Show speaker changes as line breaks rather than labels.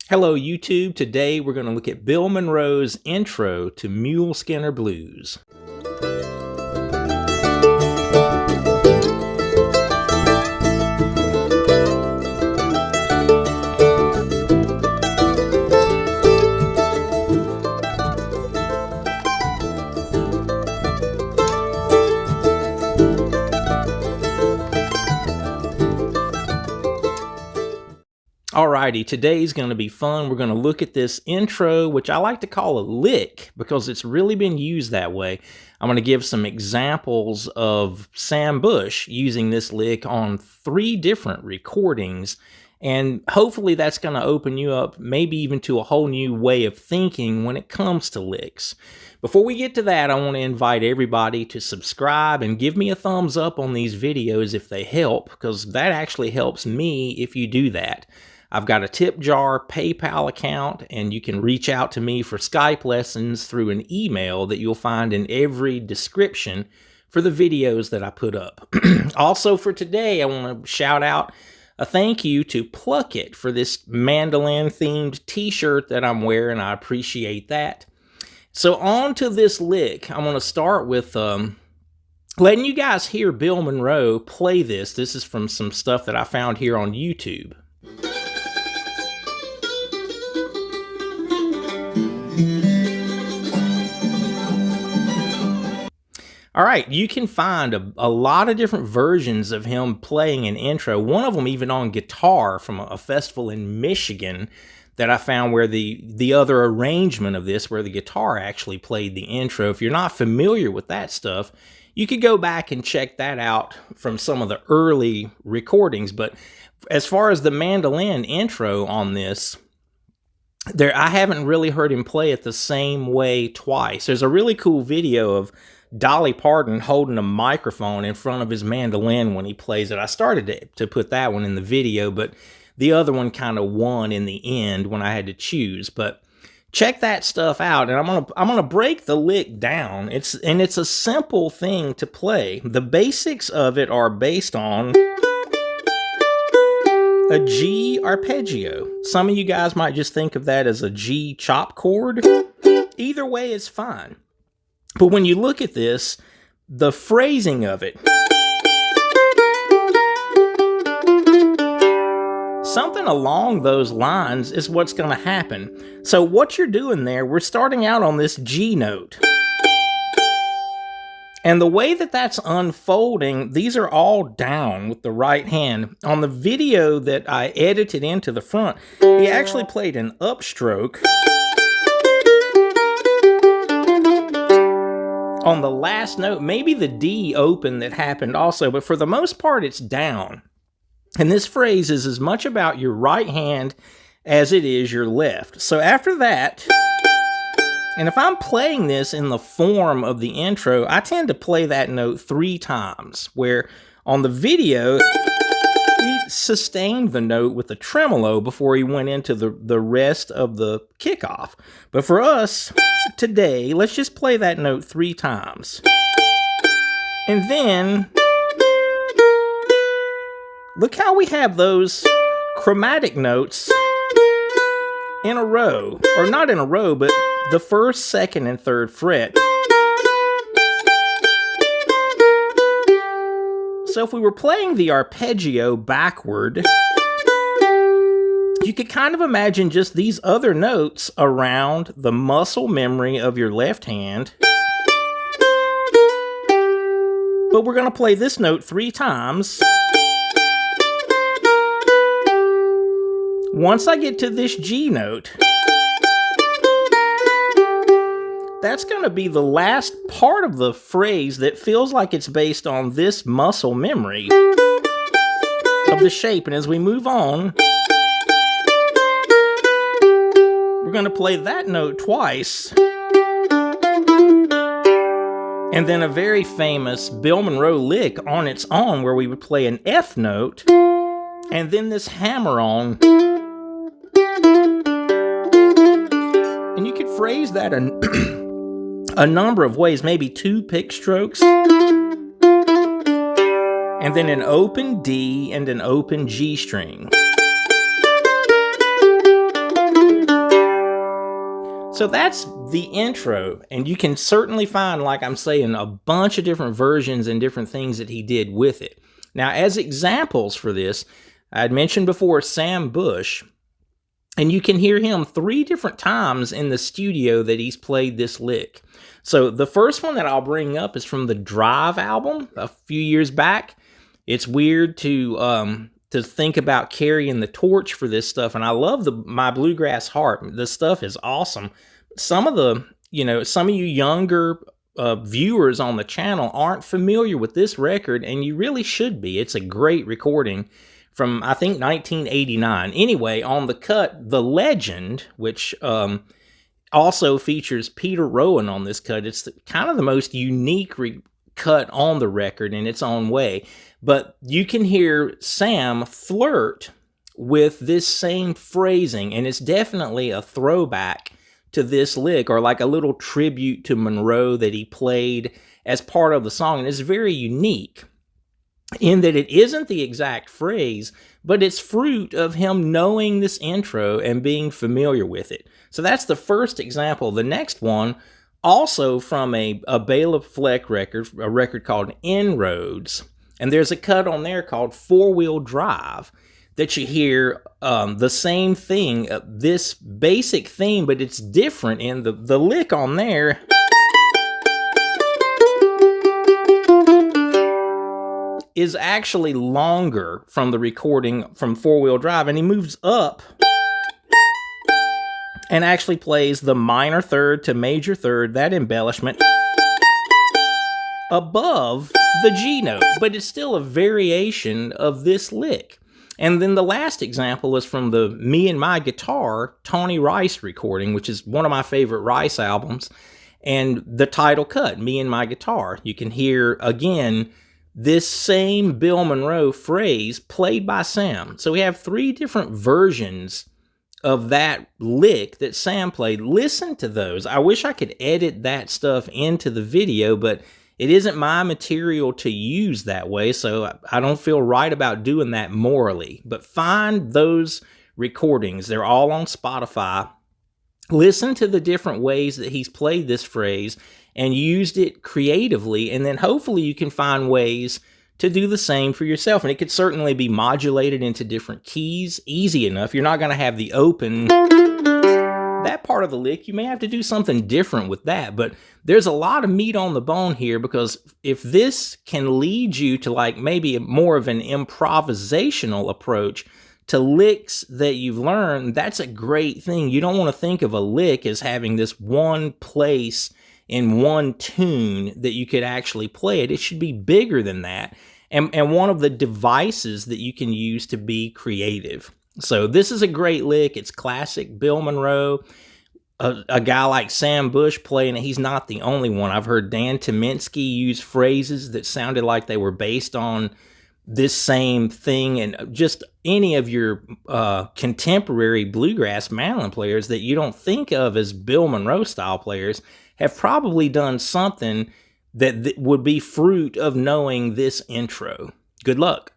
Hello YouTube, today we're going to look at Bill Monroe's intro to Mule Skinner Blues. Alrighty, today's going to be fun. We're going to look at this intro, which I like to call a lick because it's really been used that way. I'm going to give some examples of Sam Bush using this lick on 3 different recordings, and hopefully that's going to open you up maybe even to a whole new way of thinking when it comes to licks. Before we get to that, I want to invite everybody to subscribe and give me a thumbs up on these videos if they help, because that actually helps me if you do that. I've got a tip jar PayPal account, and you can reach out to me for Skype lessons through an email that you'll find in every description for the videos that I put up. Also for today, I want to shout out a thank you to Pluck It for this mandolin-themed t-shirt that I'm wearing. I appreciate that. So on to this lick. I'm going to start with letting you guys hear Bill Monroe play this. This is from some stuff that I found here on YouTube. All right, you can find a lot of different versions of him playing an intro. One of them even on guitar from a festival in Michigan that I found, where the other arrangement of this, where the guitar actually played the intro. If you're not familiar with that stuff, you could go back and check that out from some of the early recordings. But as far as the mandolin intro on this, I haven't really heard him play it the same way twice. There's a really cool video of Dolly Parton holding a microphone in front of his mandolin when he plays it. I started to put that one in the video, but the other one kind of won in the end when I had to choose. But check that stuff out, and I'm gonna break the lick down. It's a simple thing to play. The basics of it are based on a G arpeggio. Some of you guys might just think of that as a G chop chord. Either way is fine. But when you look at this, the phrasing of it, something along those lines is what's going to happen. So what you're doing there, we're starting out on this G note. And the way that that's unfolding, these are all down with the right hand. On the video that I edited into the front, he actually played an upstroke on the last note. Maybe the D open that happened also, but for the most part, it's down. And this phrase is as much about your right hand as it is your left. So after that, and if I'm playing this in the form of the intro, I tend to play that note 3 times, where on the video, he sustained the note with a tremolo before he went into the rest of the kickoff. But for us today, let's just play that note 3 times. And then, look how we have those chromatic notes in a row. Or not in a row, but the 1st, 2nd, and 3rd fret. So if we were playing the arpeggio backward, you could kind of imagine just these other notes around the muscle memory of your left hand. But we're going to play this note 3 times. Once I get to this G note, that's going to be the last part of the phrase that feels like it's based on this muscle memory of the shape. And as we move on, we're going to play that note twice. And then a very famous Bill Monroe lick on its own, where we would play an F note and then this hammer-on. And you could phrase that a number of ways, maybe 2 pick strokes, and then an open D and an open G string. So that's the intro, and you can certainly find, like I'm saying, a bunch of different versions and different things that he did with it. Now, as examples for this, I had mentioned before Sam Bush, and you can hear him 3 different times in the studio that he's played this lick. So the first one that I'll bring up is from the Drive album a few years back. It's weird to think about carrying the torch for this stuff, and I love My Bluegrass Heart. This stuff is awesome. Some of you younger viewers on the channel aren't familiar with this record, and you really should be. It's a great recording from, I think, 1989. Anyway, on the cut, The Legend, which also features Peter Rowan on this cut. It's kind of the most unique cut on the record in its own way. But you can hear Sam flirt with this same phrasing, and it's definitely a throwback to this lick, or like a little tribute to Monroe that he played as part of the song. And it's very unique in that it isn't the exact phrase, but it's fruit of him knowing this intro and being familiar with it. So that's the first example. The next one, also from a Bela Fleck record, a record called Inroads. And there's a cut on there called 4-Wheel Drive that you hear the same thing, this basic theme, but it's different in the lick on there. Is actually longer from the recording from 4-Wheel Drive, and he moves up and actually plays the minor third to major third, that embellishment, above the G note, but it's still a variation of this lick. And then the last example is from the Me and My Guitar Tony Rice recording, which is one of my favorite Rice albums, and the title cut, Me and My Guitar. You can hear, again, this same Bill Monroe phrase played by Sam. So we have 3 different versions of that lick that Sam played. Listen to those. I wish I could edit that stuff into the video, but it isn't my material to use that way, so I don't feel right about doing that morally. But find those recordings. They're all on Spotify. Listen to the different ways that he's played this phrase and used it creatively, and then hopefully you can find ways to do the same for yourself. And it could certainly be modulated into different keys, easy enough. You're not going to have the open, that part of the lick. You may have to do something different with that, but there's a lot of meat on the bone here, because if this can lead you to like maybe more of an improvisational approach to licks that you've learned, that's a great thing. You don't want to think of a lick as having this one place in one tune that you could actually play it. It should be bigger than that, and one of the devices that you can use to be creative. So this is a great lick. It's classic Bill Monroe. A guy like Sam Bush playing it, he's not the only one. I've heard Dan Tyminski use phrases that sounded like they were based on this same thing, and just any of your contemporary bluegrass mandolin players that you don't think of as Bill Monroe style players have probably done something that would be fruit of knowing this intro. Good luck.